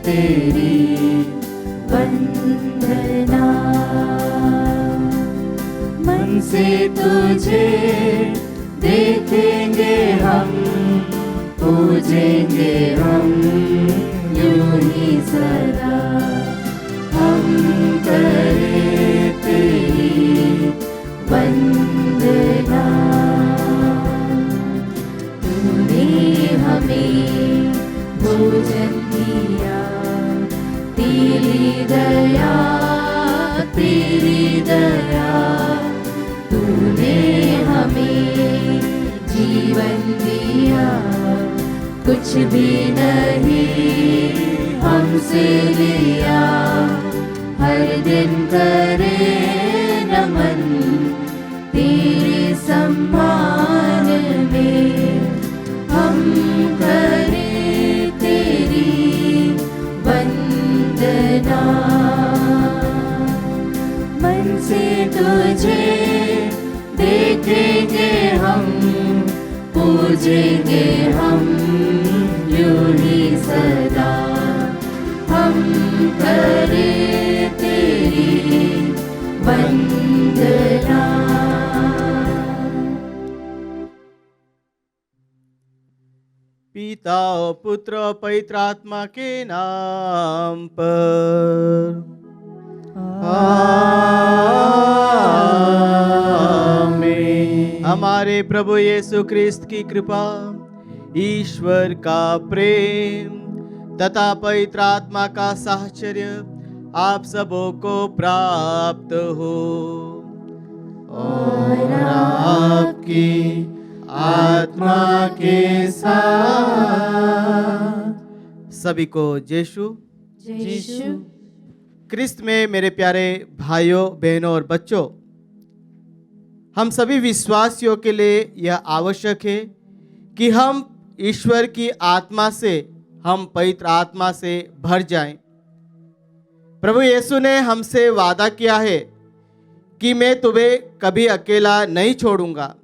तेरी वंदना। मन से तुझे देखेंगे हम, पूजेंगे हम यूं ही सदा। हम करें तेरी वंदना। तूने हमें भोजन दिया, तेरी दया, तेरी दया। तूने हमें जीवन दिया, कुछ भी नहीं हमसे लिया। हर दिन करे नमन तेरे सम्मान में। हम करें तेरी वंदना। मन से तुझे देखेंगे हम, पूजेंगे हम यूं ही सदा। हम करें तेरी वंदना। पिता और पुत्र और पवित्र आत्मा के नाम पर आमीन। हमारे प्रभु यीशु क्रिस्त की कृपा, ईश्वर का प्रेम तथा पवित्र आत्मा का साहचर्य आप सबों को प्राप्त हो और आपकी आत्मा के साथ। सभी को यीशु यीशु क्रिस्त में मेरे प्यारे भाइयों बहनों और बच्चों, हम सभी विश्वासियों के लिए यह आवश्यक है कि हम ईश्वर की आत्मा से, हम पवित्र आत्मा से भर जाएं। प्रभु यीशु ने हमसे वादा किया है कि मैं तुम्हें कभी अकेला नहीं छोड़ूंगा,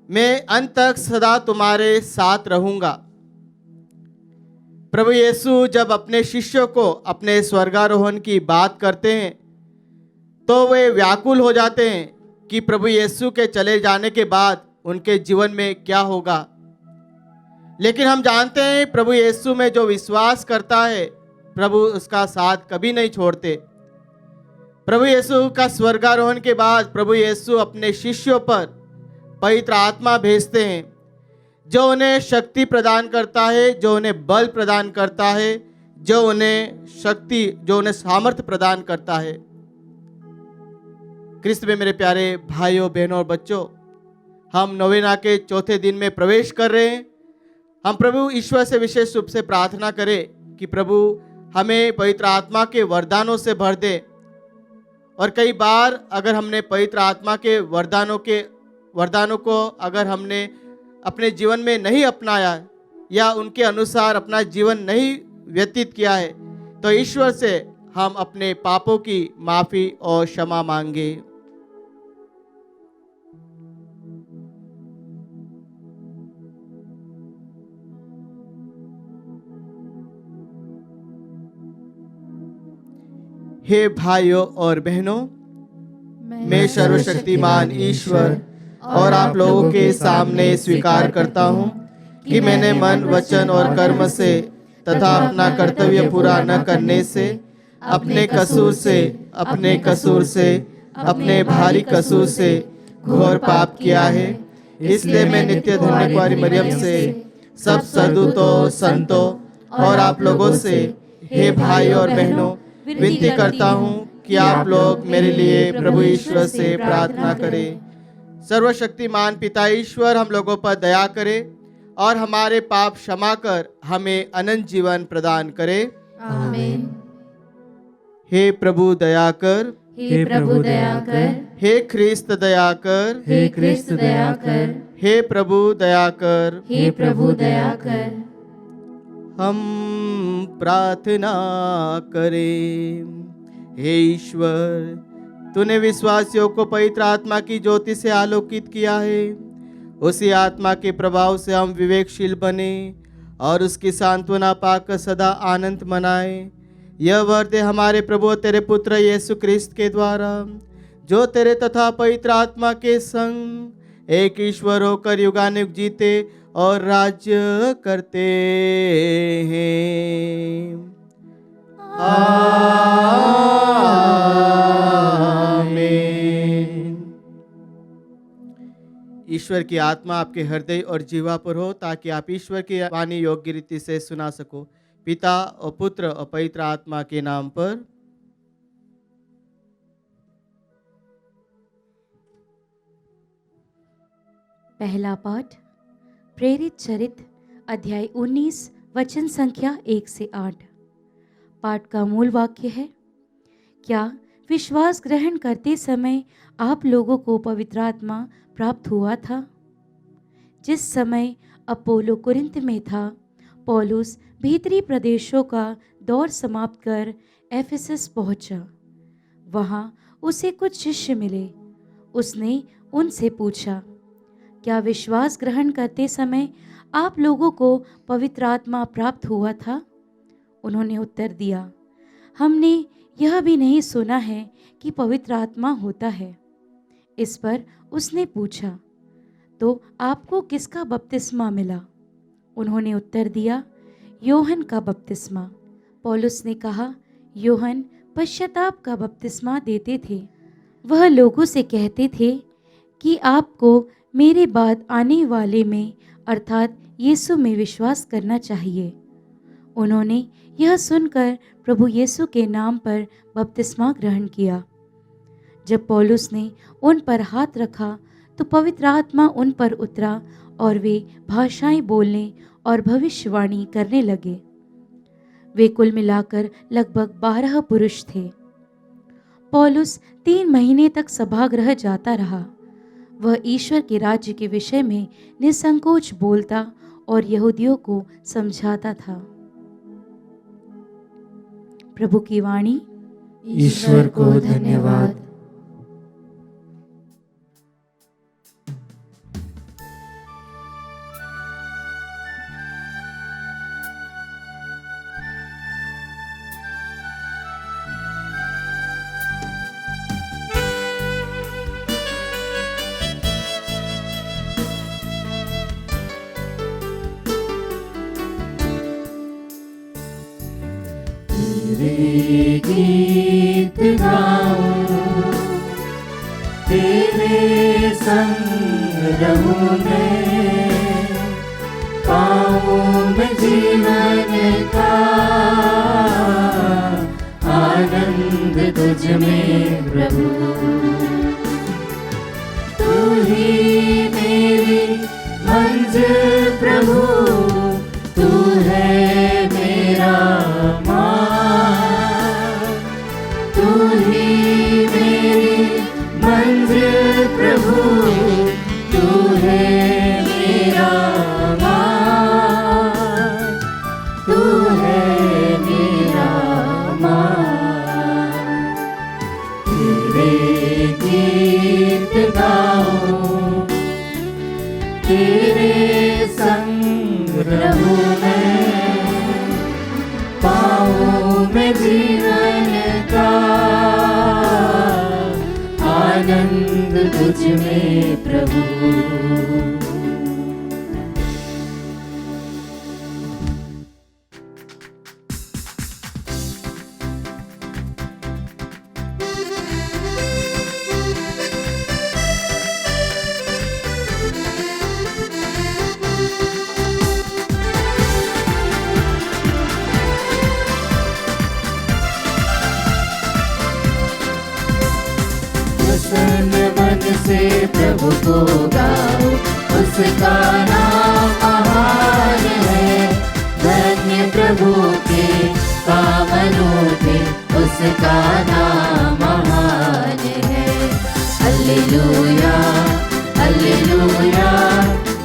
मैं अंत तक सदा तुम्हारे साथ रहूंगा। प्रभु यीशु जब अपने शिष्यों को अपने स्वर्गारोहण की बात करते हैं तो वे व्याकुल हो जाते हैं कि प्रभु यीशु के चले जाने के बाद उनके जीवन में क्या होगा। लेकिन हम जानते हैं प्रभु यीशु में जो विश्वास करता है, प्रभु उसका साथ कभी नहीं छोड़ते। प्रभु यीशु का स्वर्गारोहण के बाद प्रभु यीशु अपने शिष्यों पर पवित्र आत्मा भेजते हैं, जो उन्हें शक्ति प्रदान करता है, जो उन्हें बल प्रदान करता है, जो उन्हें शक्ति, जो उन्हें सामर्थ्य प्रदान करता है। क्रिस्त में मेरे प्यारे भाइयों बहनों और बच्चों, हम नोवेना के चौथे दिन में प्रवेश कर रहे हैं। हम प्रभु ईश्वर से विशेष रूप से प्रार्थना करें कि प्रभु हमें पवित्र आत्मा के वरदानों से भर दे। और कई बार अगर हमने पवित्र आत्मा के वरदानों को अगर हमने अपने जीवन में नहीं अपनाया या उनके अनुसार अपना जीवन नहीं व्यतीत किया है, तो ईश्वर से हम अपने पापों की माफ़ी और क्षमा मांगे। हे भाइयों और बहनों, मैं सर्वशक्तिमान ईश्वर और आप लोगों के सामने स्वीकार करता हूँ कि मैंने मन, वचन और कर्म से तथा अपना कर्तव्य पूरा न करने से, अपने कसूर से, अपने भारी कसूर से घोर पाप किया है। इसलिए मैं नित्य धन्य कुंवारी मरियम से, सब सदूतों, संतों और आप लोगों से, हे भाई और बहनों, विनती करता हूँ कि आप लोग मेरे लिए प्रभु ईश्वर से प्रार्थना करें। सर्वशक्तिमान पिता ईश्वर हम लोगों पर दया करे और हमारे पाप क्षमा कर हमें अनंत जीवन प्रदान करे। आमीन। हे प्रभु दया कर, हे प्रभु दया कर, हे ख्रिस्त दया कर, हे ख्रिस्त दया कर, हे प्रभु दया कर। हे प्रभु दया कर। हम प्रार्थना करें। हे ईश्वर, तूने विश्वासियों को पवित्र आत्मा की ज्योति से आलोकित किया है। उसी आत्मा के प्रभाव से हम विवेकशील बने और उसकी सांत्वना पाकर सदा आनंद मनाए। यह वर दे हमारे प्रभु तेरे पुत्र यीशु क्रिस्त के द्वारा, जो तेरे तथा पवित्र आत्मा के संग एक ईश्वर होकर युगानुग जीते और राज्य करते हैं। आमीन। ईश्वर की आत्मा आपके हृदय और जीवा पर हो, ताकि आप ईश्वर की वाणी योग्य रीति से सुना सको। पिता और पुत्र और पवित्र आत्मा के नाम पर। पहला पाठ प्रेरित चरित्र अध्याय 19 वचन संख्या 1 से 8। पाठ का मूल वाक्य है, क्या विश्वास ग्रहण करते समय आप लोगों को पवित्र आत्मा प्राप्त हुआ था? जिस समय अपोलो कुरिन्थ में था, पौलुस भीतरी प्रदेशों का दौर समाप्त कर एफेसस पहुंचा। वहां उसे कुछ शिष्य मिले। उसने उनसे पूछा, क्या विश्वास ग्रहण करते समय आप लोगों को पवित्र आत्मा प्राप्त हुआ था? उन्होंने उत्तर दिया, हमने यह भी नहीं सुना है कि पवित्र आत्मा होता है। इस पर उसने पूछा, तो आपको किसका बपतिस्मा मिला? उन्होंने उत्तर दिया, योहन का बपतिस्मा। पौलुस ने कहा, योहन पश्चाताप का बपतिस्मा देते थे। वह लोगों से कहते थे कि आपको मेरे बाद आने वाले में अर्थात यीशु में विश्वास करना चाहिए। उन्होंने यह सुनकर प्रभु यीशु के नाम पर बपतिस्मा ग्रहण किया। जब पौलुस ने उन पर हाथ रखा तो पवित्र आत्मा उन पर उतरा और वे भाषाएं बोलने और भविष्यवाणी करने लगे। वे कुल मिलाकर लगभग 12 पुरुष थे। पौलुस 3 महीने तक सभागृह जाता रहा। वह ईश्वर के राज्य के विषय में निसंकोच बोलता और यहूदियों को समझाता था। प्रभु की वाणी। ईश्वर को धन्यवाद। तेरे गीत गाऊं, तेरे संग रहूं मैं, पाऊं मैं जीवन का आनंद तुझ में प्रभु। तू ही मेरी मंजिल प्रभु, तू है मेरा प्रभु, तू है मेरा मान, तू है मेरा मान। तेरे गीत गाऊं, तेरे संग रहूं मैं, पाऊं मैं जीवन का आनंद तुझ में प्रभु। मन से प्रभु को गाओ, उसका नाम महान है। धन्य प्रभु के काम अनूठे, उसका नाम महान है। Hallelujah hallelujah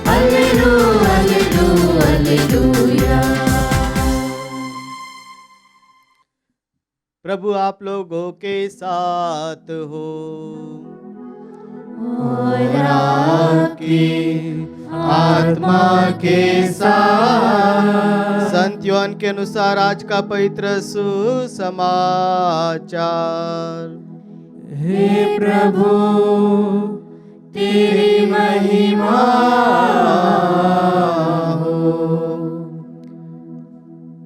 hallelujah hallelujah. प्रभु आप लोगों के साथ हो और आपकी आत्मा के साथ। संत योहन के अनुसार आज का पवित्र सुसमाचार। हे प्रभु, तेरी महिमा हो।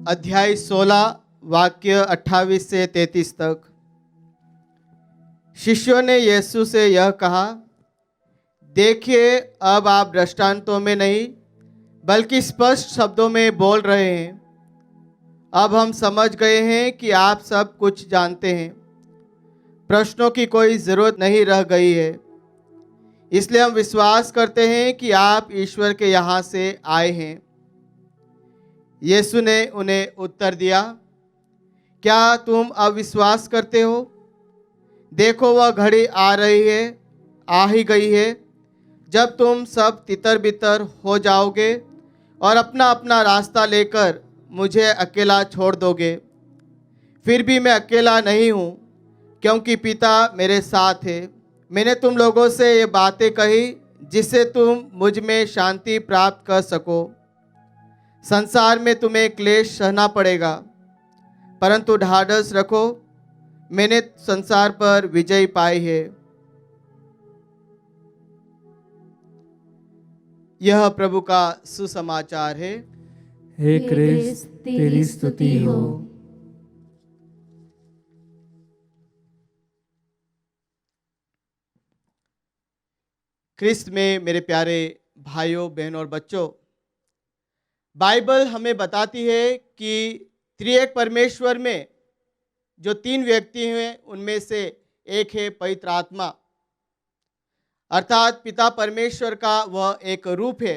अध्याय 16 वाक्य 28 से 33 तक। शिष्यों ने यीशु से यह कहा, देखिए अब आप दृष्टांतों में नहीं बल्कि स्पष्ट शब्दों में बोल रहे हैं। अब हम समझ गए हैं कि आप सब कुछ जानते हैं। प्रश्नों की कोई ज़रूरत नहीं रह गई है। इसलिए हम विश्वास करते हैं कि आप ईश्वर के यहाँ से आए हैं। यीशु ने उन्हें उत्तर दिया, क्या तुम अब विश्वास करते हो? देखो वह घड़ी आ रही है, आ ही गई है, जब तुम सब तितर बितर हो जाओगे और अपना अपना रास्ता लेकर मुझे अकेला छोड़ दोगे। फिर भी मैं अकेला नहीं हूँ, क्योंकि पिता मेरे साथ है। मैंने तुम लोगों से ये बातें कही जिससे तुम मुझ में शांति प्राप्त कर सको। संसार में तुम्हें क्लेश सहना पड़ेगा, परंतु ढाढ़स रखो, मैंने संसार पर विजय पाई है। यह प्रभु का सुसमाचार है। हे क्रिस्त, तेरी स्तुति हो। क्रिस्त में मेरे प्यारे भाइयों, बहनों और बच्चों, बाइबल हमें बताती है कि त्रिएक परमेश्वर में जो 3 व्यक्ति हैं उनमें से एक है पवित्र आत्मा, अर्थात पिता परमेश्वर का वह एक रूप है।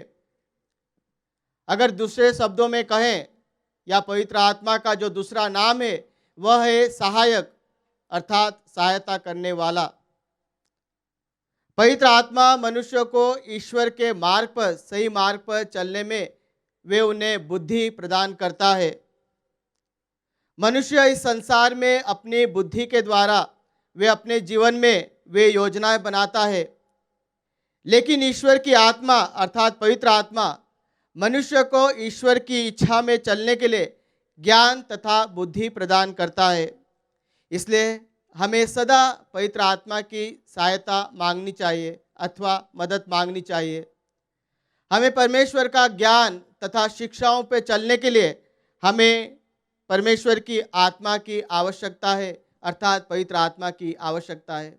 अगर दूसरे शब्दों में कहें या पवित्र आत्मा का जो दूसरा नाम है वह है सहायक, अर्थात सहायता करने वाला। पवित्र आत्मा मनुष्य को ईश्वर के मार्ग पर, सही मार्ग पर चलने में वे उन्हें बुद्धि प्रदान करता है। मनुष्य इस संसार में अपनी बुद्धि के द्वारा वे अपने जीवन में वे योजनाएं बनाता है, लेकिन ईश्वर की आत्मा अर्थात पवित्र आत्मा मनुष्य को ईश्वर की इच्छा में चलने के लिए ज्ञान तथा बुद्धि प्रदान करता है। इसलिए हमें सदा पवित्र आत्मा की सहायता मांगनी चाहिए अथवा मदद मांगनी चाहिए। हमें परमेश्वर का ज्ञान तथा शिक्षाओं पर चलने के लिए हमें परमेश्वर की आत्मा की आवश्यकता है, अर्थात पवित्र आत्मा की आवश्यकता है।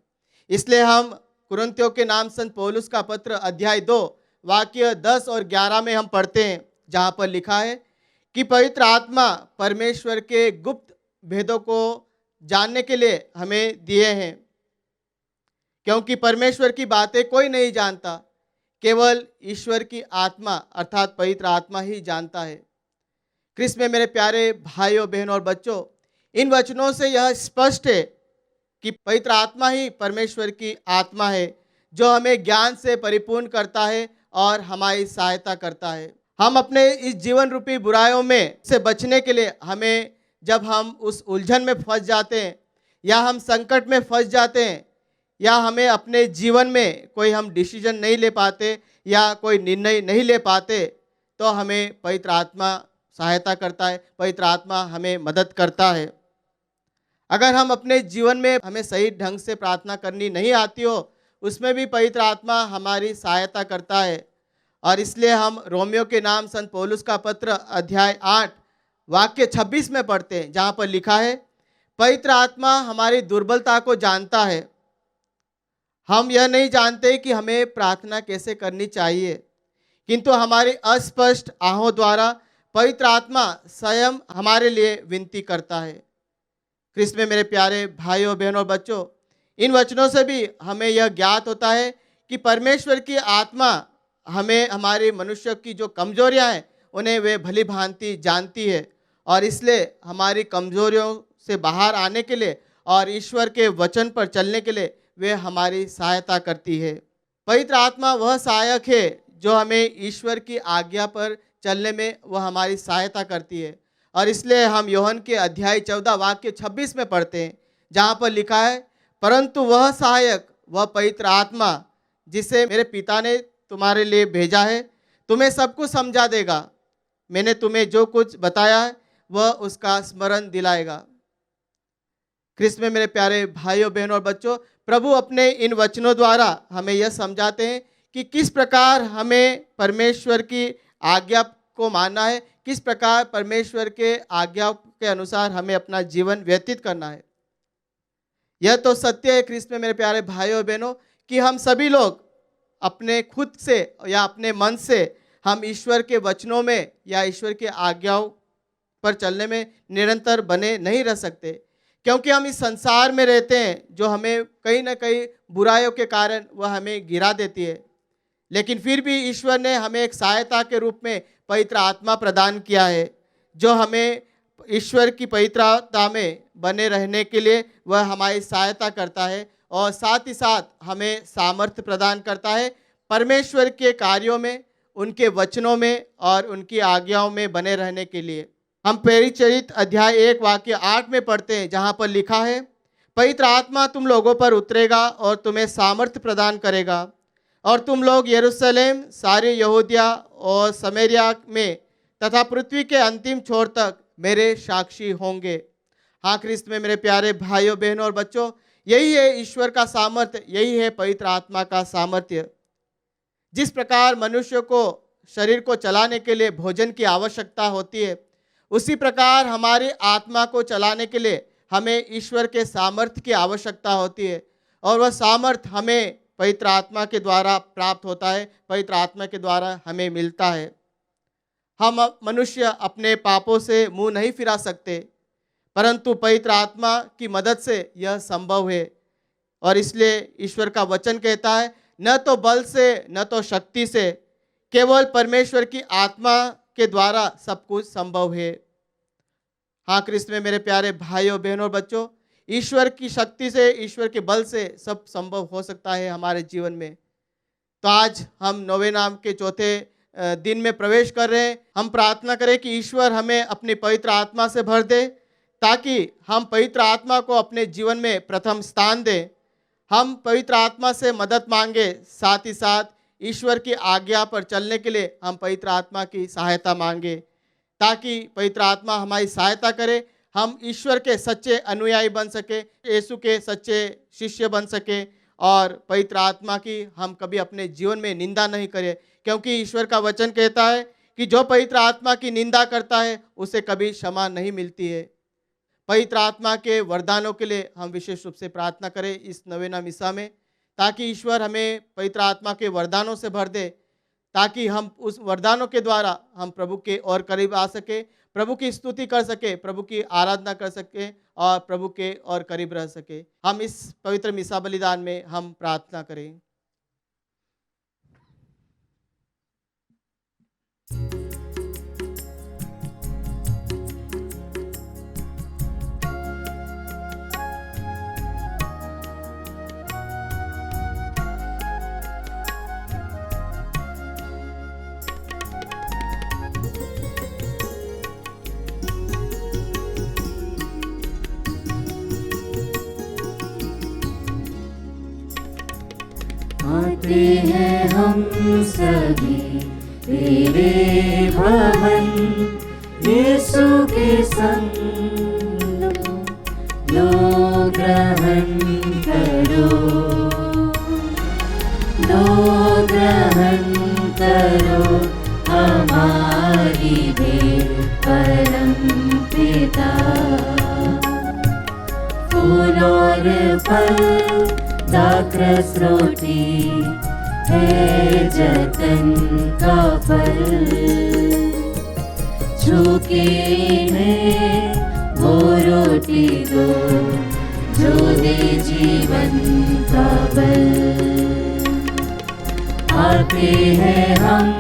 इसलिए हम कुरिन्थियों के नाम संत पौलुस का पत्र अध्याय 2 वाक्य 10 और 11 में हम पढ़ते हैं, जहाँ पर लिखा है कि पवित्र आत्मा परमेश्वर के गुप्त भेदों को जानने के लिए हमें दिए हैं, क्योंकि परमेश्वर की बातें कोई नहीं जानता, केवल ईश्वर की आत्मा अर्थात पवित्र आत्मा ही जानता है। क्रिस्त में मेरे प्यारे भाइयों, बहनों और बच्चों, इन वचनों से यह स्पष्ट है कि पवित्र आत्मा ही परमेश्वर की आत्मा है जो हमें ज्ञान से परिपूर्ण करता है और हमारी सहायता करता है। हम अपने इस जीवन रूपी बुराइयों में से बचने के लिए हमें, जब हम उस उलझन में फंस जाते हैं या हम संकट में फंस जाते हैं या हमें अपने जीवन में कोई हम डिसीजन नहीं ले पाते या कोई निर्णय नहीं ले पाते, तो हमें पवित्र आत्मा सहायता करता है, पवित्र आत्मा हमें मदद करता है। अगर हम अपने जीवन में हमें सही ढंग से प्रार्थना करनी नहीं आती हो, उसमें भी पवित्र आत्मा हमारी सहायता करता है। और इसलिए हम रोमियो के नाम संत पौलुस का पत्र अध्याय 8 वाक्य 26 में पढ़ते हैं, जहाँ पर लिखा है, पवित्र आत्मा हमारी दुर्बलता को जानता है। हम यह नहीं जानते कि हमें प्रार्थना कैसे करनी चाहिए, किंतु हमारी अस्पष्ट आहों द्वारा पवित्र आत्मा स्वयं हमारे लिए विनती करता है। क्रिस्त में मेरे प्यारे भाइयों, बहनों और बच्चों, इन वचनों से भी हमें यह ज्ञात होता है कि परमेश्वर की आत्मा हमें हमारे मनुष्य की जो कमजोरियां हैं उन्हें वे भली भांति जानती है, और इसलिए हमारी कमजोरियों से बाहर आने के लिए और ईश्वर के वचन पर चलने के लिए वे हमारी सहायता करती है। पवित्र आत्मा वह सहायक है जो हमें ईश्वर की आज्ञा पर चलने में वह हमारी सहायता करती है। और इसलिए हम यूहन्ना के अध्याय 14 वाक्य 26 में पढ़ते हैं, जहाँ पर लिखा है, परंतु वह सहायक, वह पवित्र आत्मा जिसे मेरे पिता ने तुम्हारे लिए भेजा है तुम्हें सब कुछ समझा देगा। मैंने तुम्हें जो कुछ बताया है वह उसका स्मरण दिलाएगा। ख्रिस्त में मेरे प्यारे भाइयों बहनों और बच्चों, प्रभु अपने इन वचनों द्वारा हमें यह समझाते हैं कि किस प्रकार हमें परमेश्वर की आज्ञा को मानना है, किस प्रकार परमेश्वर के आज्ञा के अनुसार हमें अपना जीवन व्यतीत करना है। यह तो सत्य है ख्रिस्त में मेरे प्यारे भाइयों बहनों कि हम सभी लोग अपने खुद से या अपने मन से हम ईश्वर के वचनों में या ईश्वर की आज्ञाओं पर चलने में निरंतर बने नहीं रह सकते, क्योंकि हम इस संसार में रहते हैं जो हमें कहीं ना कहीं बुराइयों के कारण वह हमें गिरा देती है। लेकिन फिर भी ईश्वर ने हमें एक सहायता के रूप में पवित्र आत्मा प्रदान किया है, जो हमें ईश्वर की पवित्रता में बने रहने के लिए वह हमारी सहायता करता है और साथ ही साथ हमें सामर्थ्य प्रदान करता है परमेश्वर के कार्यों में, उनके वचनों में और उनकी आज्ञाओं में बने रहने के लिए। हम प्रेरित चरित्र अध्याय 1 वाक्य 8 में पढ़ते हैं, जहाँ पर लिखा है, पवित्र आत्मा तुम लोगों पर उतरेगा और तुम्हें सामर्थ्य प्रदान करेगा और तुम लोग यरूशलेम, सारे यहूदिया और समरिया में तथा पृथ्वी के अंतिम छोर तक मेरे साक्षी होंगे। हाँ ख्रिस्त में मेरे प्यारे भाइयों बहनों और बच्चों, यही है ईश्वर का सामर्थ्य, यही है पवित्र आत्मा का सामर्थ्य। जिस प्रकार मनुष्य को शरीर को चलाने के लिए भोजन की आवश्यकता होती है, उसी प्रकार हमारी आत्मा को चलाने के लिए हमें ईश्वर के सामर्थ्य की आवश्यकता होती है और वह सामर्थ्य हमें पवित्र आत्मा के द्वारा प्राप्त होता है, पवित्र आत्मा के द्वारा हमें मिलता है। हम मनुष्य अपने पापों से मुंह नहीं फिरा सकते, परंतु पवित्र आत्मा की मदद से यह संभव है और इसलिए ईश्वर का वचन कहता है, न तो बल से न तो शक्ति से, केवल परमेश्वर की आत्मा के द्वारा सब कुछ संभव है। हाँ ख्रिस्त में मेरे प्यारे भाइयों बहनों और बच्चों, ईश्वर की शक्ति से, ईश्वर के बल से सब संभव हो सकता है हमारे जीवन में। तो आज हम नौवे नाम के चौथे दिन में प्रवेश कर रहे हैं। हम प्रार्थना करें कि ईश्वर हमें अपनी पवित्र आत्मा से भर दे, ताकि हम पवित्र आत्मा को अपने जीवन में प्रथम स्थान दें। हम पवित्र आत्मा से मदद मांगे, साथ ही साथ ईश्वर की आज्ञा पर चलने के लिए हम पवित्र आत्मा की सहायता मांगे, ताकि पवित्र आत्मा हमारी सहायता करे, हम ईश्वर के सच्चे अनुयायी बन सके, यीशु के सच्चे शिष्य बन सके और पवित्र आत्मा की हम कभी अपने जीवन में निंदा नहीं करें, क्योंकि ईश्वर का वचन कहता है कि जो पवित्र आत्मा की निंदा करता है उसे कभी क्षमा नहीं मिलती है। पवित्र आत्मा के वरदानों के लिए हम विशेष रूप से प्रार्थना करें इस नवेना मिसा में, ताकि ईश्वर हमें पवित्र आत्मा के वरदानों से भर दे, ताकि हम उस वरदानों के द्वारा हम प्रभु के और करीब आ सके, प्रभु की स्तुति कर सके, प्रभु की आराधना कर सके और प्रभु के और करीब रह सके। हम इस पवित्र मिसा बलिदान में हम प्रार्थना करें। आते हैं हम सभी तेरे भवन, यीशु के संग लो ग्रहण करो, लो ग्रहण करो हमारी भेंट परम पिता। फूल और फल दाखरस रोटी है जतन का फल, झुके हैं वो रोटी दो जो दे जीवन का बल। आते हैं हम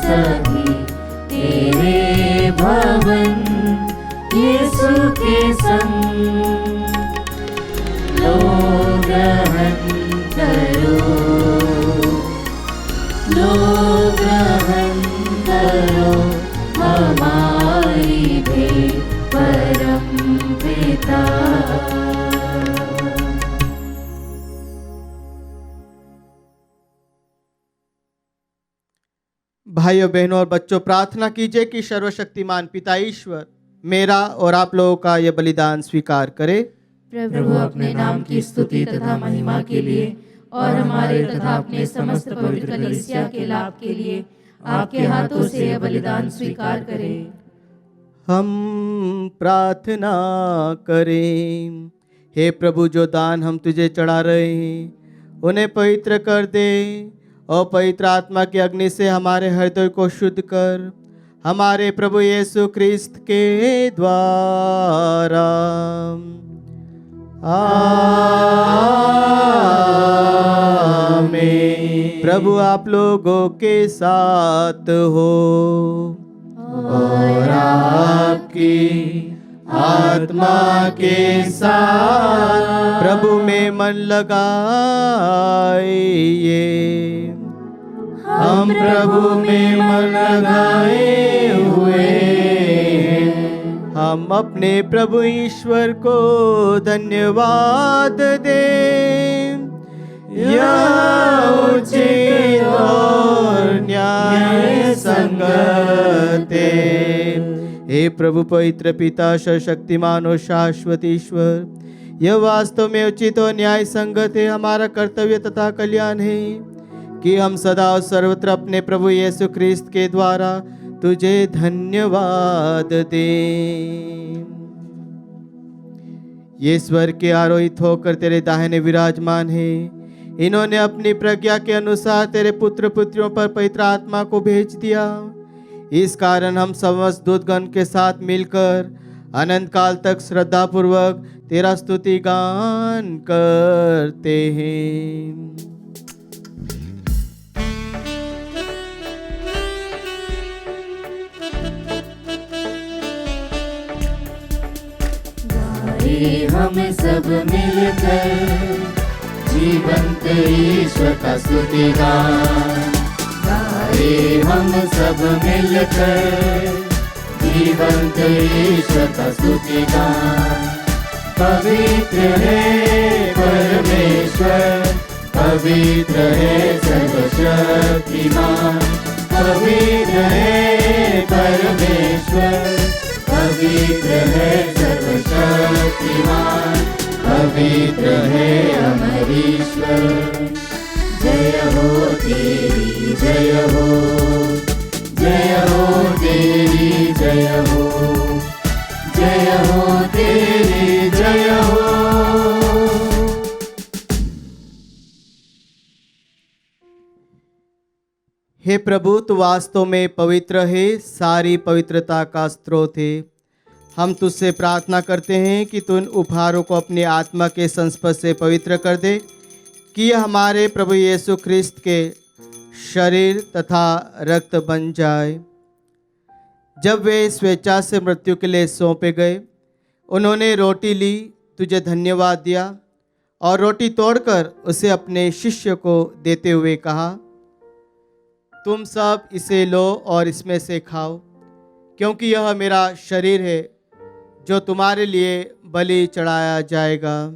सभी तेरे भवन, यीशु के संग लो ग्रहण करो, लो ग्रहण करो हमारी भेंट परम पिता। भाइयों बहनों और बच्चों, प्रार्थना कीजिए कि सर्वशक्तिमान पिता ईश्वर मेरा और आप लोगों का यह बलिदान स्वीकार करे। प्रभु अपने नाम की स्तुति तथा महिमा के लिए और हमारे तथा अपने समस्त पवित्र कलीसिया के लाभ के लिए आपके हाथों से यह बलिदान स्वीकार करें। हम प्रार्थना करें। हे प्रभु, जो दान हम तुझे चढ़ा रहे हैं उन्हें पवित्र कर दे और पवित्र आत्मा की अग्नि से हमारे हृदय को शुद्ध कर, हमारे प्रभु यीशु क्रिस्त के द्वारा। आमीन। प्रभु आप लोगों के साथ हो और आपकी आत्मा के साथ। प्रभु में मन लगाइए। हम प्रभु में मन लगाए हुए हैं। हम अपने प्रभु ईश्वर को धन्यवाद दें। यह उचित और न्याय संगत है। हे प्रभु पवित्र पिता, सर्वशक्तिमान और शाश्वत ईश्वर, यह वास्तव में उचित और न्याय संगत है, हमारा कर्तव्य तथा कल्याण है कि हम सदा और सर्वत्र अपने प्रभु यीशु क्रिस्त के द्वारा तुझे धन्यवाद दें। ये स्वर्ग के आरोहित होकर तेरे दाहिने विराजमान है। इन्होंने अपनी प्रज्ञा के अनुसार तेरे पुत्र पुत्रियों पर पवित्र आत्मा को भेज दिया। इस कारण हम समस्त दूतगण के साथ मिलकर अनंत काल तक श्रद्धा पूर्वक तेरा स्तुति गान करते हैं। हम सब मिलकर जीवंत ईश्वर का स्तुति गान गाए। हम सब मिलकर जीवंत ईश्वर का स्तुति गान। पवित्र है परमेश्वर, पवित्र है सर्वशक्तिमान। पवित्र है परमेश्वर, पवित्र है सर्वशक्तिमान। पवित्र है अमर ईश्वर। जय हो तेरी जय हो, जय हो तेरी जय हो, जय हो तेरी जय हो। हे प्रभु, तू वास्तव में पवित्र है, सारी पवित्रता का स्रोत है। हम तुझसे प्रार्थना करते हैं कि तू इन उपहारों को अपनी आत्मा के संस्पर्श से पवित्र कर दे, कि यह हमारे प्रभु यीशु क्रिस्त के शरीर तथा रक्त बन जाए। जब वे स्वेच्छा से मृत्यु के लिए सौंपे गए, उन्होंने रोटी ली, तुझे धन्यवाद दिया और रोटी तोड़कर उसे अपने शिष्य को देते हुए कहा, तुम सब इसे लो और इसमें से खाओ, क्योंकि यह मेरा शरीर है जो तुम्हारे लिए बलि चढ़ाया जाएगा।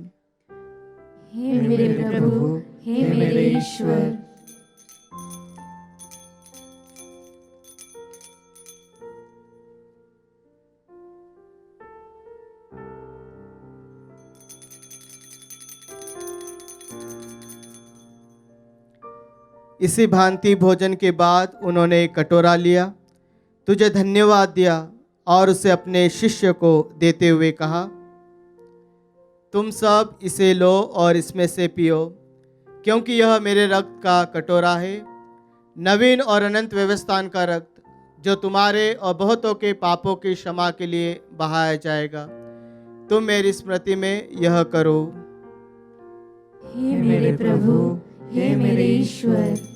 हे मेरे प्रभु, हे मेरे ईश्वर। इसी भांति भोजन के बाद उन्होंने कटोरा लिया, तुझे धन्यवाद दिया और उसे अपने शिष्य को देते हुए कहा, तुम सब इसे लो और इसमें से पियो, क्योंकि यह मेरे रक्त का कटोरा है, नवीन और अनंत व्यवस्थान का रक्त, जो तुम्हारे और बहुतों के पापों की क्षमा के लिए बहाया जाएगा। तुम मेरी स्मृति में यह करो। हे मेरे प्रभु, हे मेरे ईश्वर।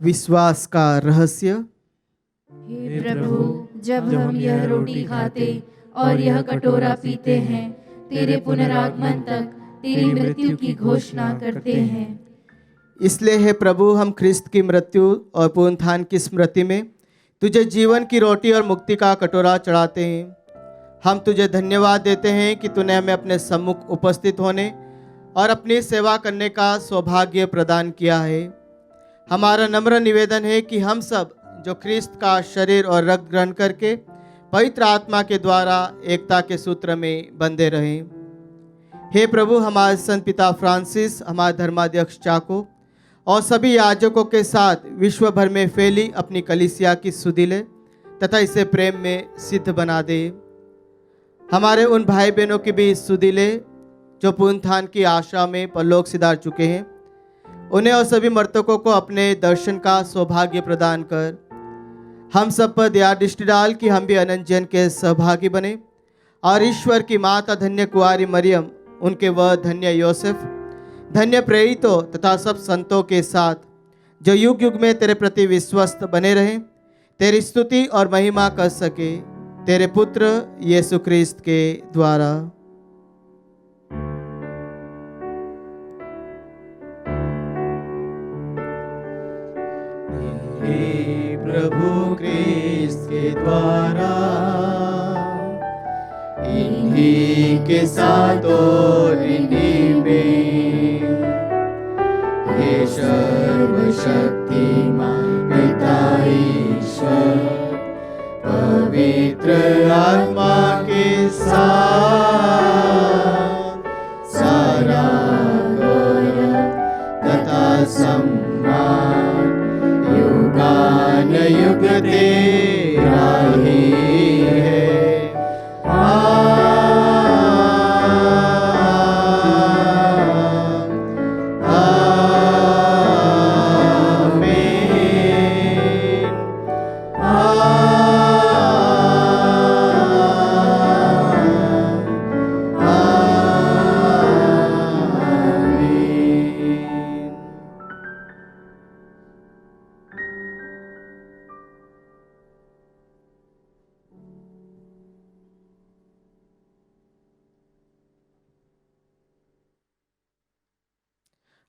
विश्वास का रहस्य। हे प्रभु, जब हम यह रोटी खाते और यह कटोरा पीते हैं, तेरे पुनरागमन तक तेरी मृत्यु की घोषणा करते हैं। इसलिए हे प्रभु, हम ख्रिस्त की मृत्यु और पुनरुत्थान की स्मृति में तुझे जीवन की रोटी और मुक्ति का कटोरा चढ़ाते हैं। हम तुझे धन्यवाद देते हैं कि तूने हमें अपने सम्मुख उपस्थित होने और अपनी सेवा करने का सौभाग्य प्रदान किया है। हमारा नम्र निवेदन है कि हम सब जो ख्रिस्त का शरीर और रक्त ग्रहण करके पवित्र आत्मा के द्वारा एकता के सूत्र में बंधे रहें। हे प्रभु, हमारे संत पिता फ्रांसिस, हमारे धर्माध्यक्ष चाको और सभी याजकों के साथ विश्व भर में फैली अपनी कलीसिया की सुधि ले तथा इसे प्रेम में सिद्ध बना दे। हमारे उन भाई बहनों की भी सुधि ले जो पुनरुत्थान की आशा में परलोक सिधार चुके हैं। उन्हें और सभी मर्तकों को अपने दर्शन का सौभाग्य प्रदान कर हम सब पर दया दृष्टि डाल कि हम भी अनंत जन के सहभागी बने और ईश्वर की माता धन्य कुआरी मरियम, उनके वह धन्य योसेफ, धन्य प्रेरितों तथा सब संतों के साथ जो युग युग में तेरे प्रति विश्वस्त बने रहें, तेरी स्तुति और महिमा कर सके, तेरे पुत्र यीशु ख्रिस्त के द्वारा। हे प्रभु ख्रिस्त के द्वारा, इन्हीं के साथ और इन्हीं में, हे सर्वशक्तिमान पिता ईश्वर, पवित्र आत्मा के साथ सारा गौरव तथा सम्मान युगान युग तेरा ही है।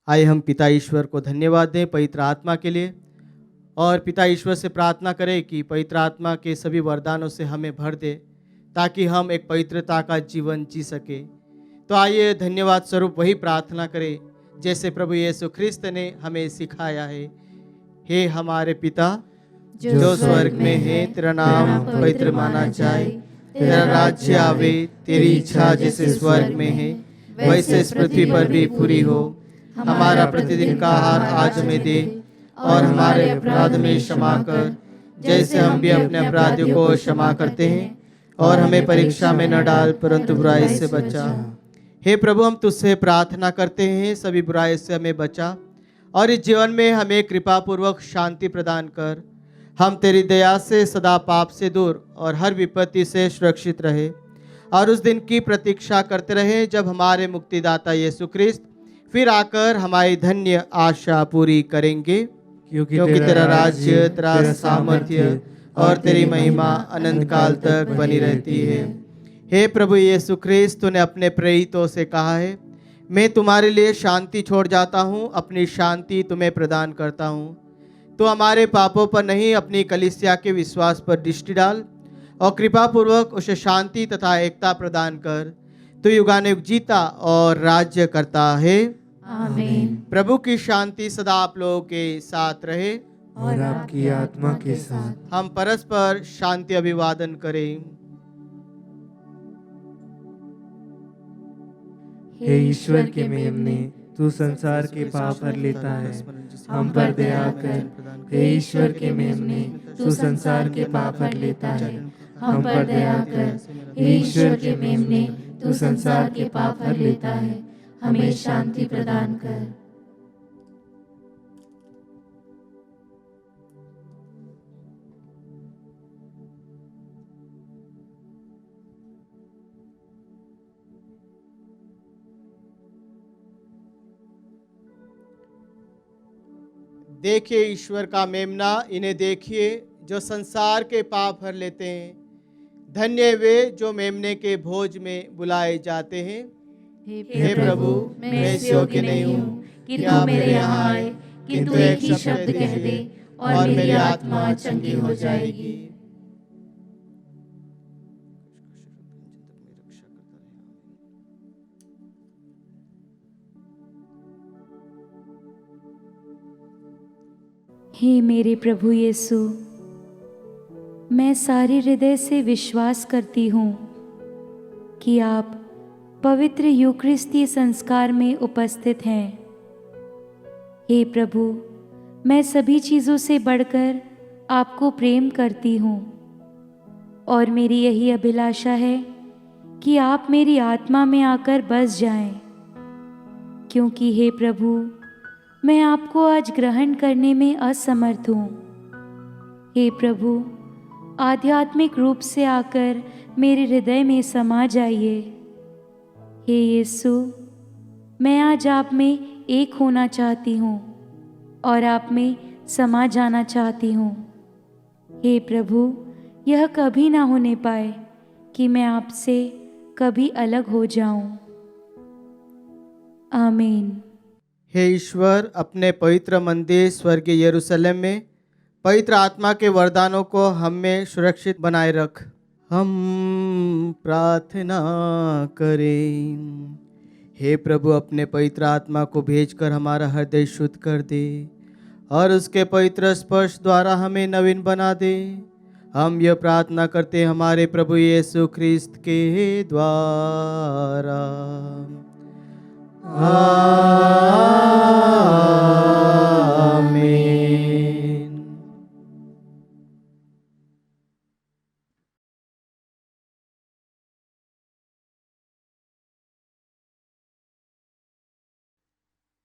आइए हम पिता ईश्वर को धन्यवाद दें पवित्र आत्मा के लिए और पिता ईश्वर से प्रार्थना करें कि पवित्र आत्मा के सभी वरदानों से हमें भर दे ताकि हम एक पवित्रता का जीवन जी सके। तो आइए धन्यवाद स्वरूप वही प्रार्थना करें जैसे प्रभु यीशु ख्रिस्त ने हमें सिखाया है। हे हमारे पिता जो स्वर्ग में है, तेरा नाम पवित्र माना जाए, तेरा राज्य आवे, तेरी इच्छा जैसे स्वर्ग में है वैसे इस पृथ्वी पर भी पूरी हो। हमारा प्रतिदिन का आहार आज हमें दे और हमारे अपराध में क्षमा कर जैसे हम भी अपने अपराधियों को क्षमा करते हैं, और हमें परीक्षा में न डाल परंतु बुराई से बचा। हे प्रभु, हम तुझसे प्रार्थना करते हैं सभी बुराई से हमें बचा और इस जीवन में हमें कृपा पूर्वक शांति प्रदान कर। हम तेरी दया से सदा पाप से दूर और हर विपत्ति से सुरक्षित रहे और उस दिन की प्रतीक्षा करते रहे जब हमारे मुक्तिदाता यीशु ख्रिस्त फिर आकर हमारी धन्य आशा पूरी करेंगे, क्योंकि तेरा राज्य, तेरा सामर्थ्य और तेरी महिमा अनंत काल तक बनी रहती है। हे प्रभु यीशु ख्रिस्त, तूने अपने प्रेरितों से कहा है, मैं तुम्हारे लिए शांति छोड़ जाता हूँ, अपनी शांति तुम्हें प्रदान करता हूँ। तो हमारे पापों पर नहीं, अपनी कलीसिया के विश्वास पर दृष्टि डाल और कृपा पूर्वक उसे शांति तथा एकता प्रदान कर। तो युगानुयुग जीता और राज्य करता है। आमीन। प्रभु की शांति सदा आप लोगों के साथ रहे और आपकी आत्मा के साथ। हम परस्पर शांति अभिवादन करें। हे ईश्वर के मेमने, तू संसार के पाप हर लेता है, हम पर दया कर। हे ईश्वर के मेमने, तू संसार के पाप हर लेता है, हम पर दया कर। हे ईश्वर के मेमने, तू संसार के पाप हर लेता है, हमें शांति प्रदान कर। देखिए ईश्वर का मेमना, इन्हें देखिए जो संसार के पाप हर लेते हैं। धन्य वे जो मेमने के भोज में बुलाए जाते हैं। हे प्रभु, मैं इस योग्य नहीं हूँ कि तू मेरे यहाँ आए, किंतु एक ही शब्द कह दे और मेरी आत्मा चंगी हो जाएगी। हे मेरे प्रभु यीशु, मैं सारे हृदय से विश्वास करती हूँ कि आप पवित्र यूकरिस्ती संस्कार में उपस्थित हैं। हे प्रभु, मैं सभी चीज़ों से बढ़कर आपको प्रेम करती हूँ और मेरी यही अभिलाषा है कि आप मेरी आत्मा में आकर बस जाएं, क्योंकि हे प्रभु, मैं आपको आज ग्रहण करने में असमर्थ हूँ। हे प्रभु, आध्यात्मिक रूप से आकर मेरे हृदय में समा जाइए। हे यीशु, मैं आज आप में एक होना चाहती हूँ और आप में समा जाना चाहती हूँ। हे प्रभु, यह कभी ना होने पाए कि मैं आपसे कभी अलग हो जाऊं। आमीन। हे ईश्वर, अपने पवित्र मंदिर स्वर्गीय यरूशलेम में पवित्र आत्मा के वरदानों को हम में सुरक्षित बनाए रख। हम प्रार्थना करें। हे प्रभु, अपने पवित्र आत्मा को भेजकर हमारा हृदय शुद्ध कर दे और उसके पवित्र स्पर्श द्वारा हमें नवीन बना दे। हम यह प्रार्थना करते हमारे प्रभु यीशु ख्रिस्त के द्वारा। आमीन।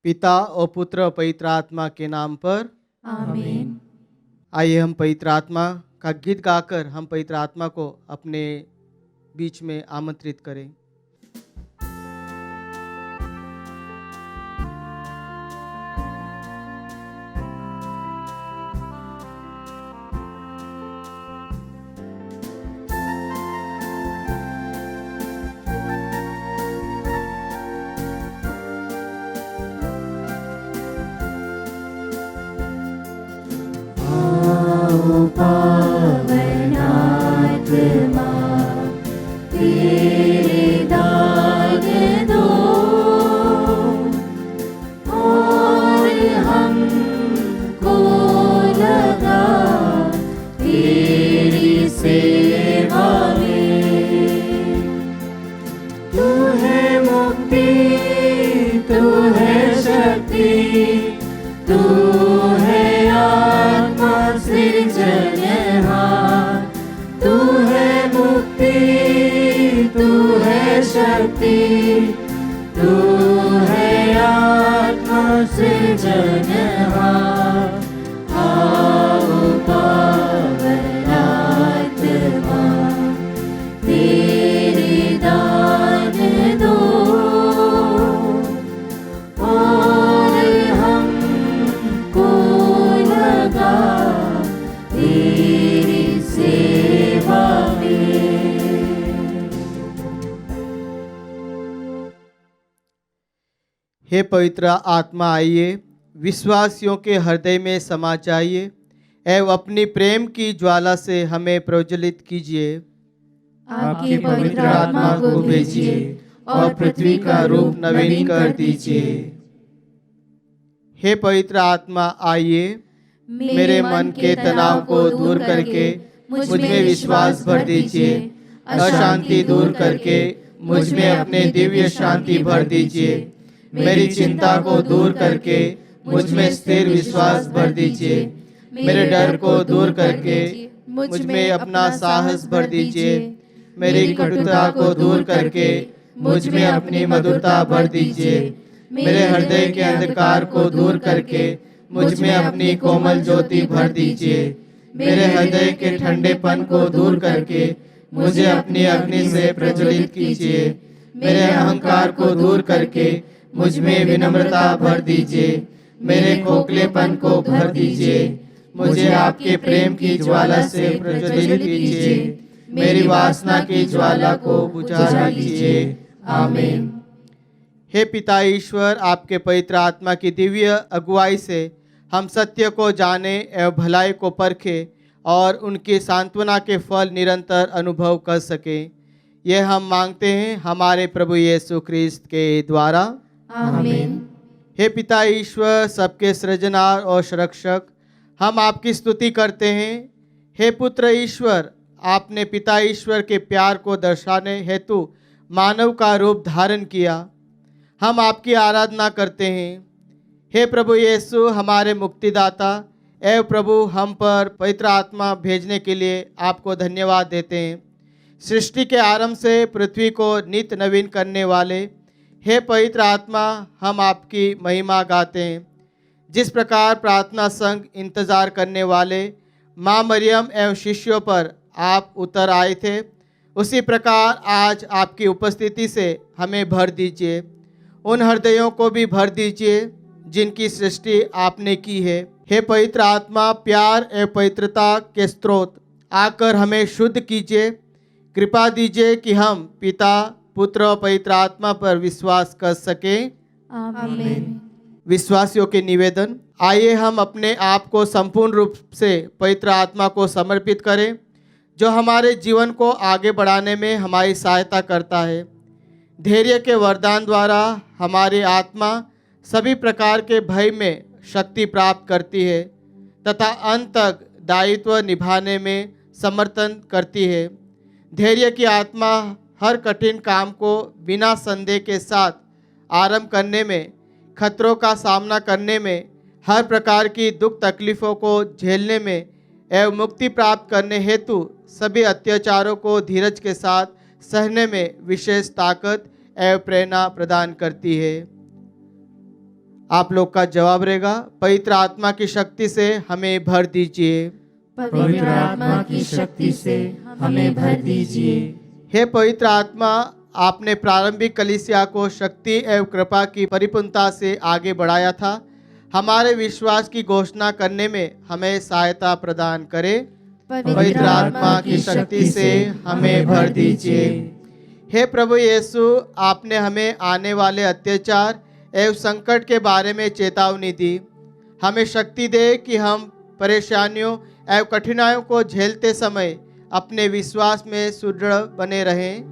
पिता और पुत्र और पवित्र आत्मा के नाम पर आमीन। आइए हम पवित्र आत्मा का गीत गाकर हम पवित्र आत्मा को अपने बीच में आमंत्रित करें। पवनात्मा तेरे दाग दो और हमको लगा तेरी सेवा में। तू है मुक्ति, तू है शक्ति, तू है आत्मा सृजनहार। तू है मुक्ति, तू है शक्ति, तू है आत्मा सृजनहार। आओ पावन आत्मा तेरे दान दो और हमको लगा तेरी सेवा में। हे पवित्र आत्मा, आइए विश्वासियों के हृदय में समा जाइए एवं अपनी प्रेम की ज्वाला से हमें प्रज्वलित कीजिए। आपकी पवित्र आत्मा को भेजिए और पृथ्वी का रूप नवीन कर दीजिए। हे पवित्र आत्मा, आइए मेरे मन के तनाव को दूर करके मुझ में विश्वास भर दीजिए। अशांति दूर करके मुझ में अपने दिव्य शांति भर दीजिए। मेरी चिंता को दूर करके मुझ में स्थिर विश्वास भर दीजिए। मेरे डर को दूर करके मुझ में अपना साहस भर दीजिए। मेरी कटुता को दूर करके मुझ में अपनी मधुरता भर दीजिए। मेरे हृदय के अंधकार को दूर करके मुझ में अपनी कोमल ज्योति भर दीजिए। मेरे हृदय के ठंडेपन को दूर करके मुझे अपनी अग्नि से प्रज्वलित कीजिए। मेरे अहंकार को दूर करके मुझ में विनम्रता भर दीजिए। मेरे खोखलेपन को भर दीजिए। मुझे आपके प्रेम की ज्वाला से प्रज्वलित कीजिए। मेरी वासना की ज्वाला को बुझा दीजिए। आमीन। हे पिता ईश्वर, आपके पवित्र आत्मा की दिव्य अगुवाई से हम सत्य को जाने एवं भलाई को परखें और उनकी सांत्वना के फल निरंतर अनुभव कर सकें। यह हम मांगते हैं हमारे प्रभु यीशु ख्रिस्त के द्वारा, आमीन। हे पिता ईश्वर, सबके सृजनहार और संरक्षक, हम आपकी स्तुति करते हैं। हे पुत्र ईश्वर, आपने पिता ईश्वर के प्यार को दर्शाने हेतु मानव का रूप धारण किया। हम आपकी आराधना करते हैं। हे प्रभु यीशु, हमारे मुक्तिदाता एवं प्रभु, हम पर पवित्र आत्मा भेजने के लिए आपको धन्यवाद देते हैं। सृष्टि के आरंभ से पृथ्वी को नित्य नवीन करने वाले हे पवित्र आत्मा, हम आपकी महिमा गाते हैं। जिस प्रकार प्रार्थना संग इंतज़ार करने वाले माँ मरियम एवं शिष्यों पर आप उतर आए थे, उसी प्रकार आज आपकी उपस्थिति से हमें भर दीजिए। उन हृदयों को भी भर दीजिए जिनकी सृष्टि आपने की है। हे पवित्र आत्मा, प्यार एवं पवित्रता के स्रोत, आकर हमें शुद्ध कीजिए। कृपा दीजिए कि हम पिता, पुत्र और पवित्र आत्मा पर विश्वास कर सकें। आमीन। विश्वासियों के निवेदन। आइए हम अपने आप को संपूर्ण रूप से पवित्र आत्मा को समर्पित करें, जो हमारे जीवन को आगे बढ़ाने में हमारी सहायता करता है। धैर्य के वरदान द्वारा हमारी आत्मा सभी प्रकार के भय में शक्ति प्राप्त करती है तथा अंत तक दायित्व निभाने में समर्थन करती है। धैर्य की आत्मा हर कठिन काम को बिना संदेह के साथ आरंभ करने में, खतरों का सामना करने में, हर प्रकार की दुख तकलीफ़ों को झेलने में एवं मुक्ति प्राप्त करने हेतु सभी अत्याचारों को धीरज के साथ सहने में विशेष ताकत एवं प्रेरणा प्रदान करती है। आप लोग का जवाब रहेगा, पवित्र आत्मा की शक्ति से हमें भर दीजिए। पवित्र आत्मा की शक्ति से हमें भर दीजिए। हे पवित्र आत्मा, आपने प्रारंभिक कलीसिया को शक्ति एवं कृपा की परिपूर्णता से आगे बढ़ाया था। हमारे विश्वास की घोषणा करने में हमें सहायता प्रदान करें। पवित्र आत्मा की शक्ति से हमें भर दीजिए। हे प्रभु यीशु, आपने हमें आने वाले अत्याचार एवं संकट के बारे में चेतावनी दी। हमें शक्ति दे कि हम परेशानियों एवं कठिनाइयों को झेलते समय अपने विश्वास में सुदृढ़ बने रहें।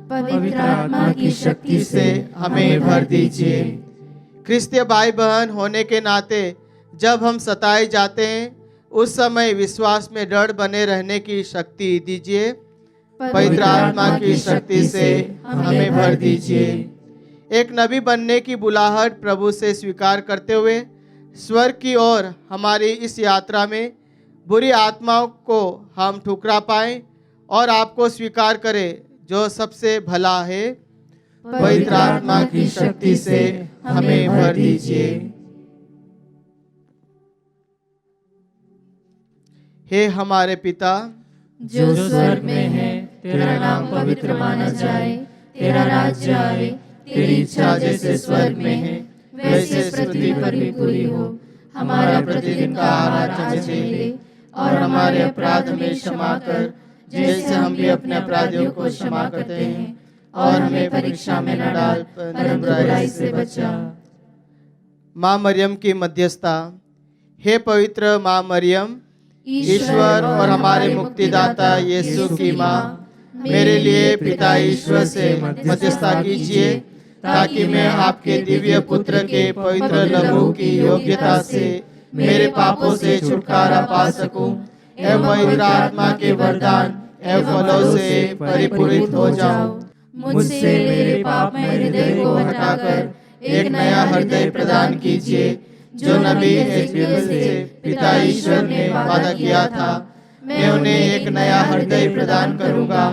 पवित्र आत्मा की शक्ति से हमें भर दीजिए। क्रिस्तीय भाई बहन होने के नाते जब हम सताए जाते हैं, उस समय विश्वास में दृढ़ बने रहने की शक्ति दीजिए। पवित्र आत्मा की शक्ति से हमें भर दीजिए। एक नबी बनने की बुलाहट प्रभु से स्वीकार करते हुए स्वर्ग की ओर हमारी इस यात्रा में बुरी आत्माओं को हम ठुकरा पाएं और आपको स्वीकार करें जो सबसे भला है। पवित्र आत्मा की शक्ति से हमें भर दीजिए। हे हमारे पिता, जो स्वर्ग में है, तेरा नाम पवित्र माना जाए, तेरा राज्य आए, तेरी इच्छा जैसे स्वर्ग में है वैसे पृथ्वी पर भी पूरी हो। हमारा प्रतिदिन का आहार हमें दे और हमारे अपराध हमें क्षमा कर, जैसे हम भी अपने अपराधियों को क्षमा करते हैं, और हमें परीक्षा में न डाल पर बुराई से बचा। माँ मरियम की मध्यस्थता। हे पवित्र माँ मरियम, ईश्वर और हमारे मुक्तिदाता यीशु की माँ, मेरे लिए पिता ईश्वर से मध्यस्थता कीजिए ताकि मैं आपके दिव्य पुत्र के पवित्र लहू की योग्यता से मेरे पापों से छुटकारा पा सकूं एवं पवित्र आत्मा के वरदान एवं फलों से परिपूरित हो जाऊं। मुझसे मेरे पाप में हृदय को हटाकर एक नया हृदय प्रदान कीजिए, जो नबी एजबेल से पिता ईश्वर ने वादा किया था। मैं उन्हें एक नया हृदय प्रदान करूंगा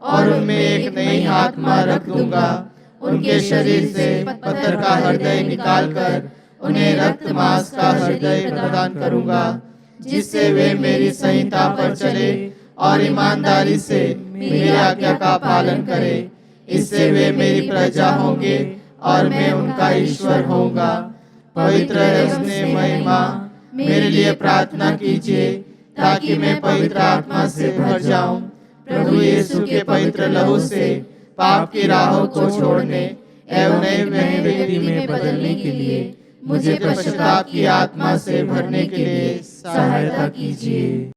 और उनमें एक नई आत्मा रख दूंगा। उनके शरीर से पत्थर का हृदय निकालकर उन्हें रक्त मांस का हृदय प्रदान करूंगा, जिससे वे मेरी संहिता पर चले और ईमानदारी से मेरी आज्ञा का पालन करें। इससे वे मेरी प्रजा होंगे और मैं उनका ईश्वर होऊंगा। पवित्र स्नेहमयी माँ, मेरे लिए प्रार्थना कीजिए ताकि मैं पवित्र आत्मा से भर जाऊं। प्रभु यीशु के पवित्र लहू से पाप की राहों को छोड़ने एवं नए व्यक्ति में बदलने के लिए मुझे पश्चाताप की आत्मा से भरने के लिए सहायता कीजिए।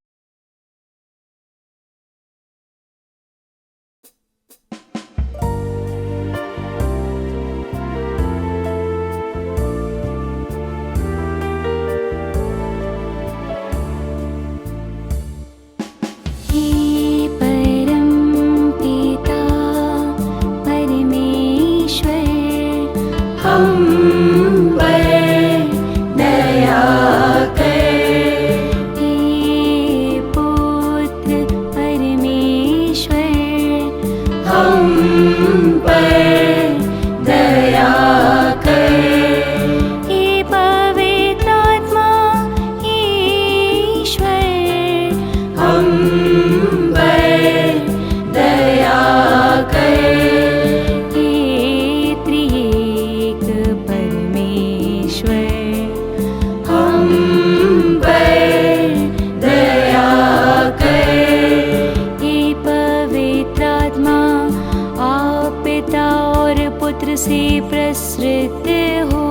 से प्रसृत हो,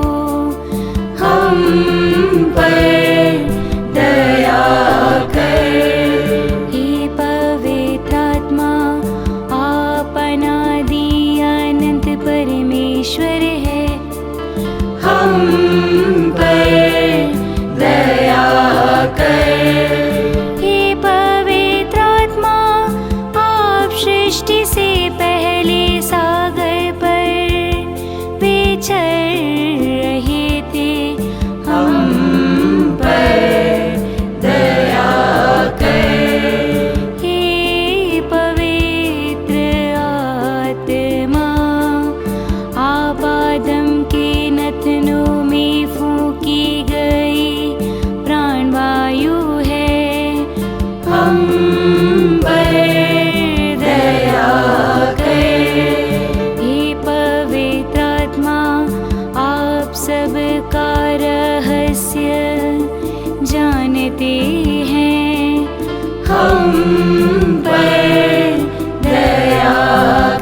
हम पर दया कर। हे पवित्र आत्मा, आप अनादि अनंत परमेश्वर है, हम पर दया कर। हे पवित्र आत्मा, आप सृष्टि से पहले सागर चल रहे थे, हम पर दया कर। हे पवित्र आत्मा, आप आदम के नथनों में फूंकी गई प्राणवायु है, हम पर दया कर। हे पवित्र आत्मा, आप सबका रहस्य जानते हैं, हम पर दया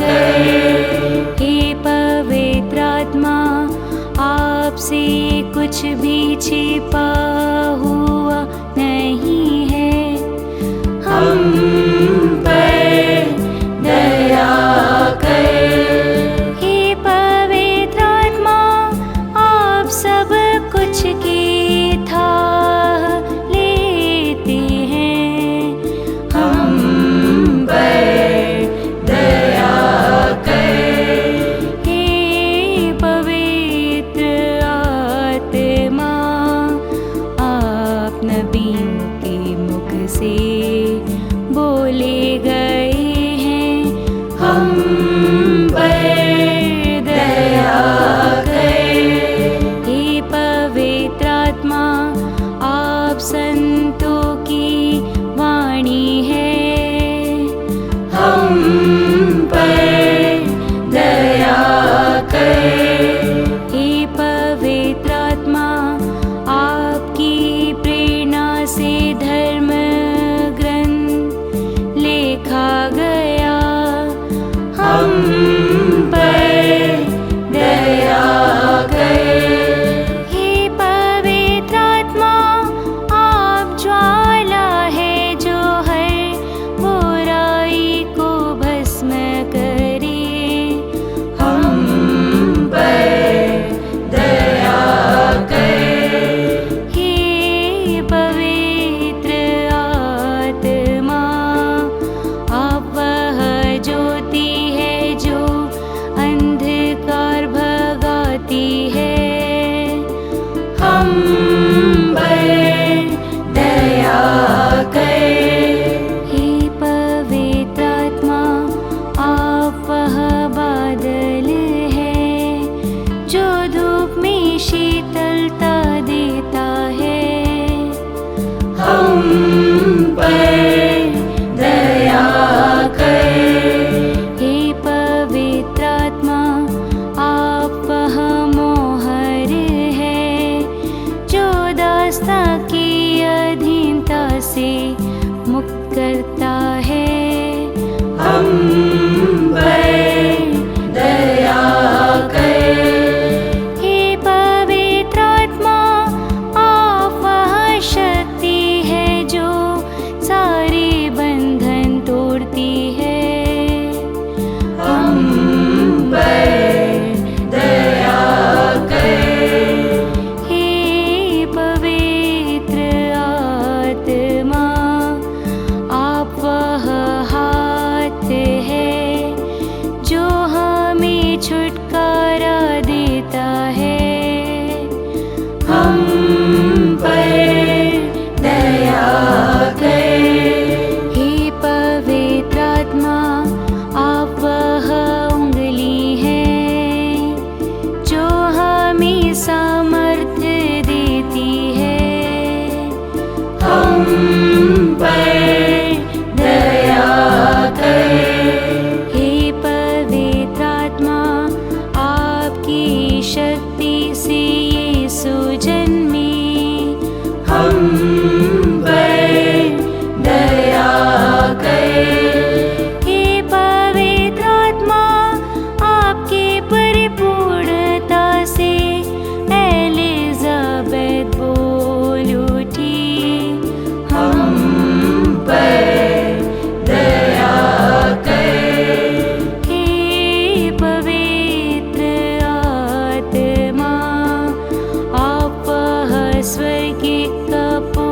कर। हे पवित्र आत्मा, आपसे कुछ भी छिपा हुआ नहीं है, हम पर दया कर। सब कुछ की था लेते हैं, हम पर दया कर। हे पवित्र आत्मा, आप नबियों के मुख से बोले गए हैं, हम पर दया कर। पवित्र आत्मा, आप संतों की वाणी है, हम पर दया कर। हे पवित्र आत्मा, आपकी प्रेरणा से धर्म ग्रंथ लिखा गया, हम पर दया कर। करता है, हम पर दया कर। हे पवित्र पर दया कर। हे पवित्र आत्मा, आपकी परिपूर्णता से एलिजाबेथ बोल उठी, हम पर दया कर। हे पवित्र आत्मा, आप वह स्वर्ग के कपूर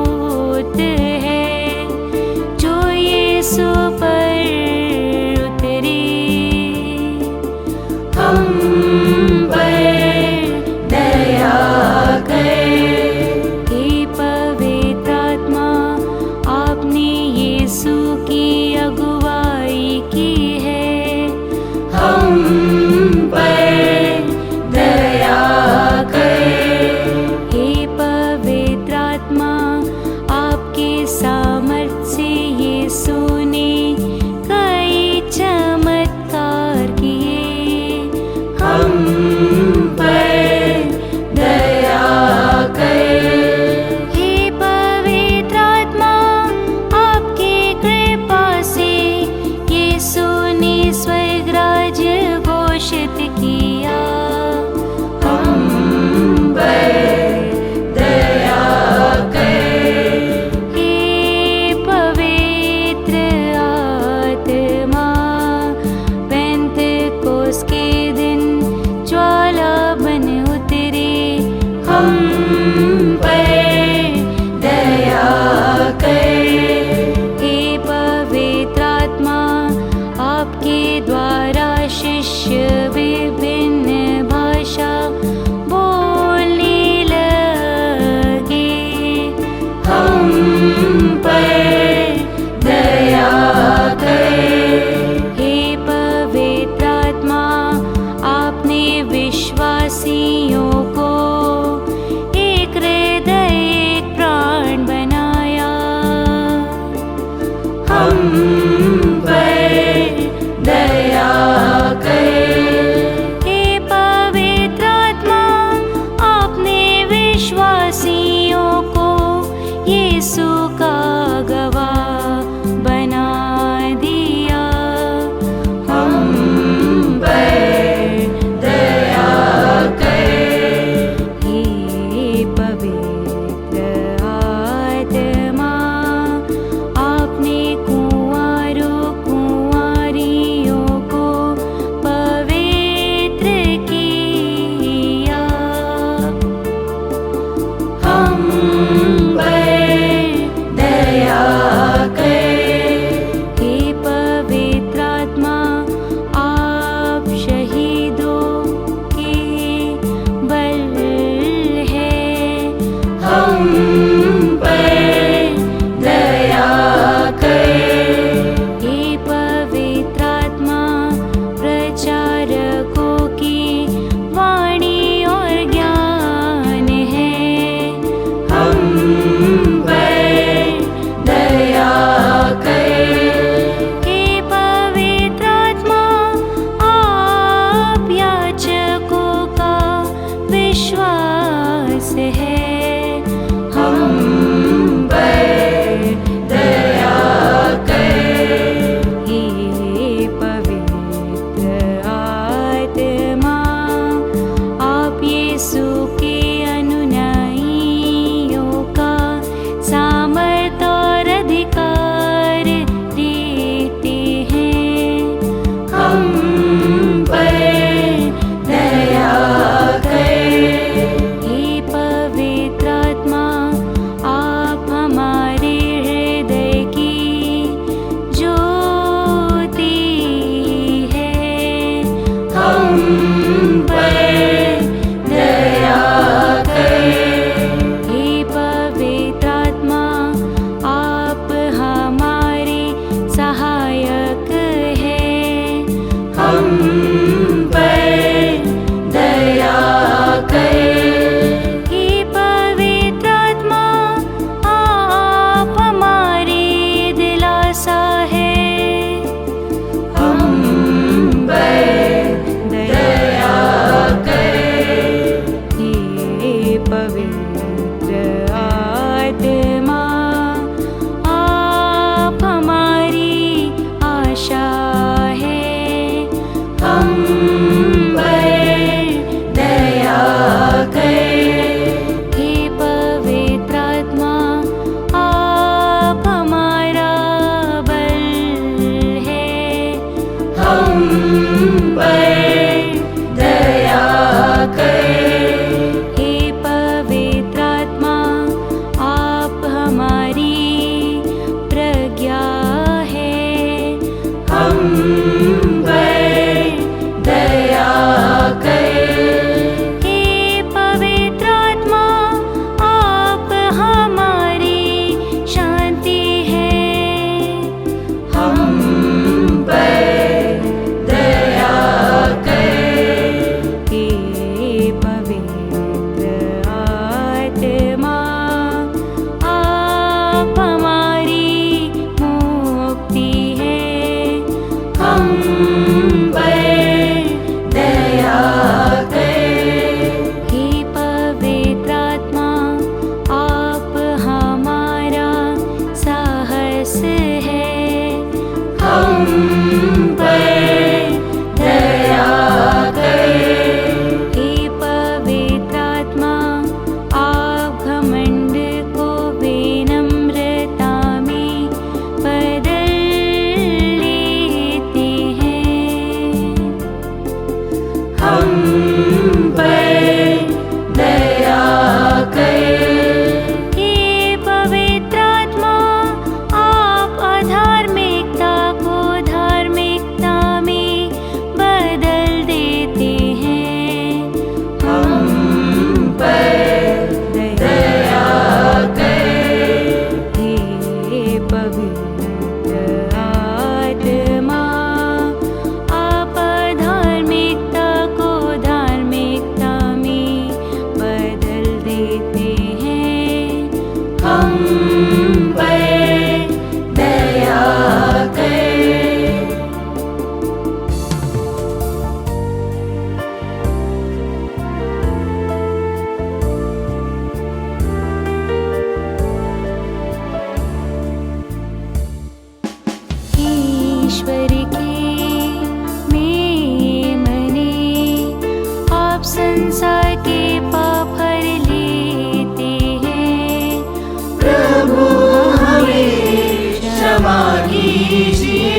कीजिए।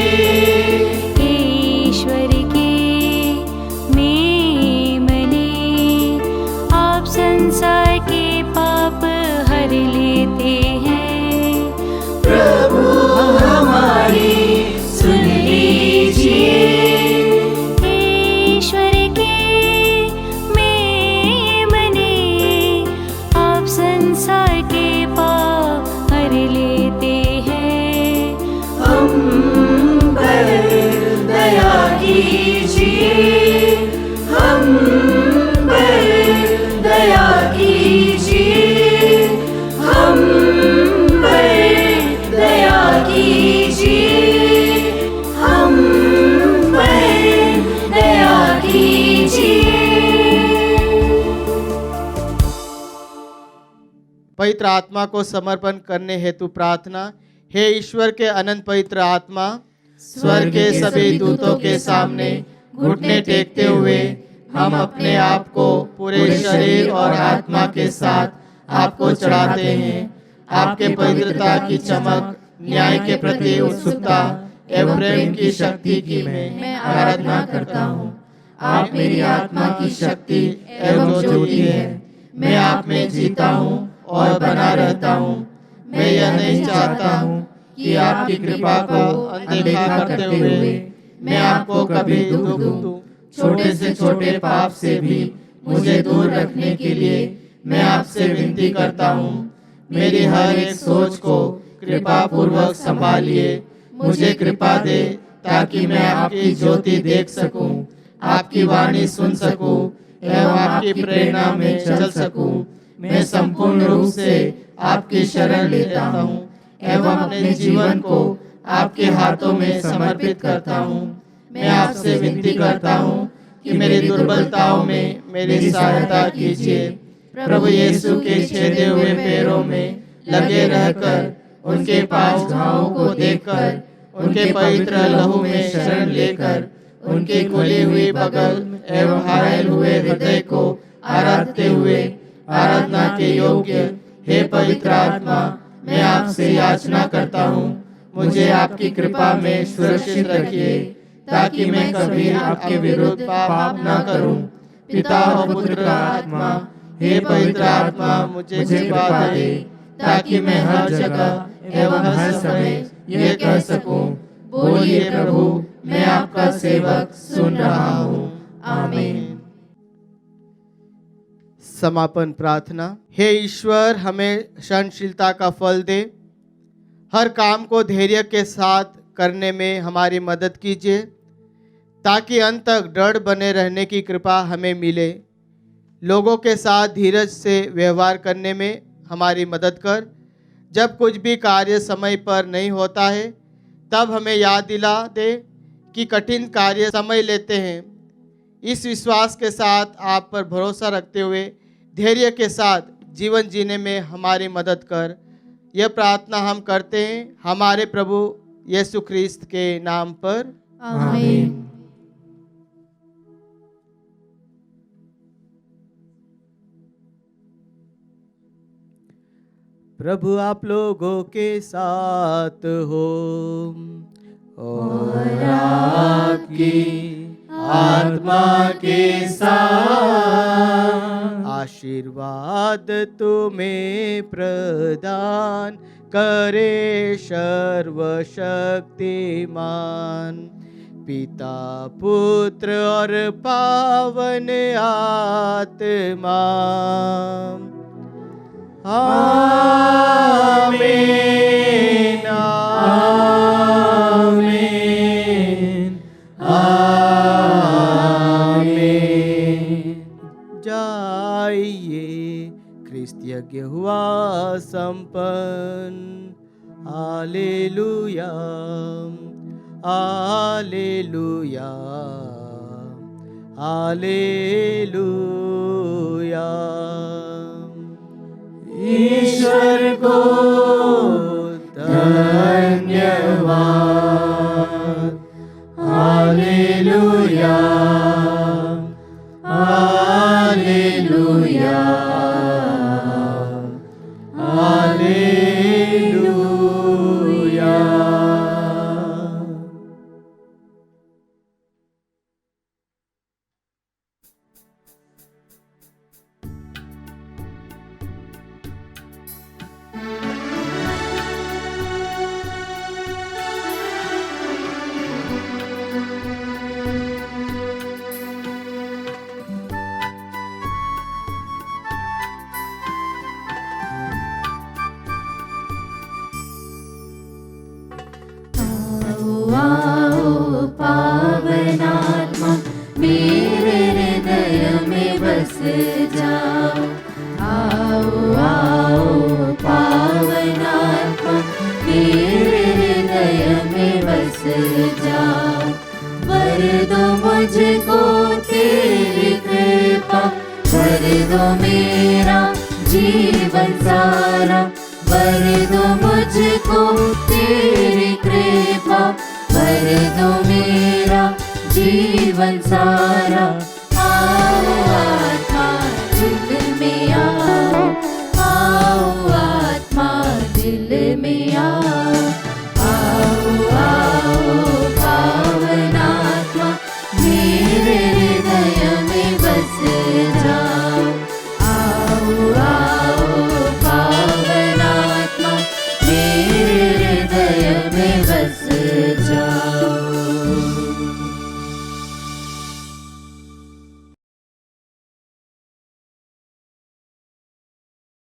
ईश्वर के मेमने, आप संसार के पाप हर लेते हैं। प्रभु हमारी सुन लीजिए। ईश्वर के मेमने, आप संसार के पाप हर लेते हैं। हम पर दया कीजिए। हम पर दया कीजिए। हम पर दया कीजिए। हम पर दया कीजिए। पवित्र आत्मा को समर्पण करने हेतु प्रार्थना। हे ईश्वर के अनंत पवित्र आत्मा, स्वर्ग के सभी दूतों के सामने घुटने टेकते हुए हम अपने आप को पूरे शरीर और आत्मा के साथ आपको चढ़ाते हैं। आपके पवित्रता की चमक, न्याय के प्रति उत्सुकता एवं प्रेम की शक्ति की मैं आराधना करता हूँ। आप मेरी आत्मा की शक्ति एवं ज्योति है। मैं आप में जीता हूँ और बना रहता हूँ। मैं यह नहीं चाहता हूँ कि आपकी कृपा को अनदेखा करते हुए मैं आपको कभी दुख दूं। छोटे से छोटे पाप से भी मुझे दूर रखने के लिए मैं आपसे विनती करता हूँ। मेरी हर एक सोच को कृपा पूर्वक संभालिए। मुझे कृपा दे ताकि मैं आपकी ज्योति देख सकूं, आपकी वाणी सुन सकूं एवं आपकी प्रेरणा में चल सकूं। मैं संपूर्ण रूप से आपकी शरण लेता हूँ एवं अपने जीवन को आपके हाथों में समर्पित करता हूँ। मैं आपसे विनती करता हूँ कि मेरी दुर्बलताओं में मेरी सहायता कीजिए। प्रभु यीशु के छेदे हुए पैरों में लगे रहकर, उनके पास घावों को देखकर, उनके पवित्र लहू में शरण लेकर, उनकी खुली हुई बगल एवं घायल हुए हृदय को आराधते हुए आराधना के योग्य हे पवित्र आत्मा, मैं आपसे याचना करता हूँ। मुझे आपकी कृपा में सुरक्षित रखिए ताकि मैं कभी आपके विरुद्ध पाप न करूं। पिता और पुत्र आत्मा, हे पवित्र आत्मा, मुझे कृपा दे ताकि मैं हर जगह एवं हर समय यह कह सकूं, बोलिए प्रभु, मैं आपका सेवक सुन रहा हूँ। आमीन। समापन प्रार्थना। हे ईश्वर, हमें सहनशीलता का फल दे। हर काम को धैर्य के साथ करने में हमारी मदद कीजिए ताकि अंत तक दृढ़ बने रहने की कृपा हमें मिले। लोगों के साथ धीरज से व्यवहार करने में हमारी मदद कर। जब कुछ भी कार्य समय पर नहीं होता है तब हमें याद दिला दे कि कठिन कार्य समय लेते हैं। इस विश्वास के साथ आप पर भरोसा रखते हुए धैर्य के साथ जीवन जीने में हमारी मदद कर। यह प्रार्थना हम करते हैं हमारे प्रभु यीशु ख्रिस्त के नाम पर। आमीन। प्रभु आप लोगों के साथ हो और आपकी आत्मा के साथ। आशीर्वाद तुम्हें प्रदान करे सर्वशक्तिमान पिता, पुत्र और पावन आत्मा। आमीन। आमीन। आमीन। जाइए, ख्रिस्त यज्ञ हुआ संपन्न। Hallelujah, hallelujah, hallelujah. ईश्वर को धन्यवाद। Hallelujah, hallelujah, hallelujah. मेरे हृदय में बस जा। भर दो मुझको तेरी कृपा, भर दो मेरा जीवन सारा। भर दो मुझको तेरी कृपा, भर दो मेरा जीवन सारा। आओ आत्मा दिल में आओ, आओ आत्मा दिल